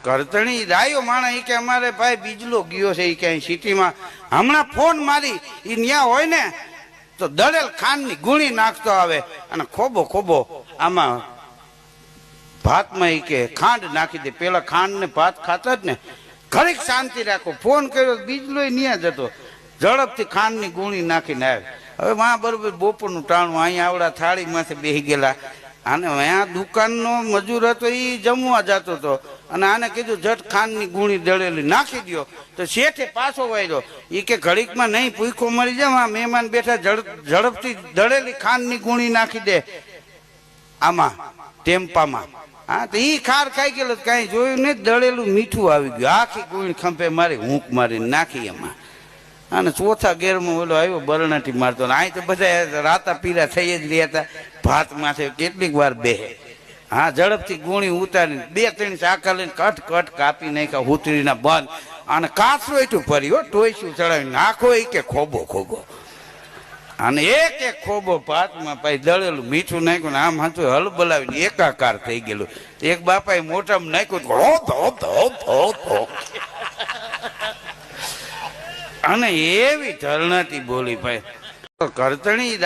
કરતણી રાયો માણા ઈ કે અમારે ભાઈ બીજલો ગયો છે ઈ કે સિટીમાં હમણાં ફોન મારી ઈ ન્યા હોય ને તો દળેલ ખાંડની ગુણી નાખતો આવે અને ખોબો ખોબો આમાં ભાતમાં ઈ કે ખાંડ નાખી દે. પેલા ખાંડ ને ભાત ખાતા જ ને ઘડીક શાંતિ રાખો. ફોન કર્યો બીજલો ન્યા જતો ઝડપથી ખાંડની ગુણી નાખીને આવે. હવે માં બરોબર બપોરનું ટાણું અહીંયા આવડા થાળી માંથી બેસી ગયેલા અને અહીંયા દુકાનનો મજૂર હતો એ જમવા જતો હતો અને આને કીધું ઝટ ખાંડની ગુણી દળેલી નાખી દો તો શેઠે પાછો વાયરો એ કે ઘડીકમાં નહીં ભૂખો મરી જાવ આ મહેમાન બેઠા ઝડપથી દળેલી ખાંડની ગુણી નાખી દે આમાં ટેમ્પામાં. હા તો એ ખાર ખાઈ ગયેલો કાંઈ જોયું ને દળેલું મીઠું આવી ગયું આખી ગુણી ખંભે મારી હૂંક મારીને નાખી એમાં. અને ચોથા ગેરમાં ઓલો આવ્યો બરણાટી મારતો ને અહીં તો બધા રાતા પીરા થઈ જ રહ્યા હતા ભાત માથે કેટલીક વાર બેહે. હા ઝડપથી ગુણી ઉતારીને 2-3 ચાકા લઈને કટ કટ કાપી નાખ્યા હુતરીના બંધ અને કાચરો એટલું ભર્યો ટોયસું ચડાવી નાખો એ કે ખોબો ખોબો અને એક ખોબો ભાતમાં પાઈ દળેલું મીઠું નાખ્યું ને આમ હતું હલ બોલાવીને એકાકાર થઈ ગયેલું. એક બાપાએ મોઢામાં નાખ્યું અને એવી ધરણાતી બોલી ભાઈ કરતણી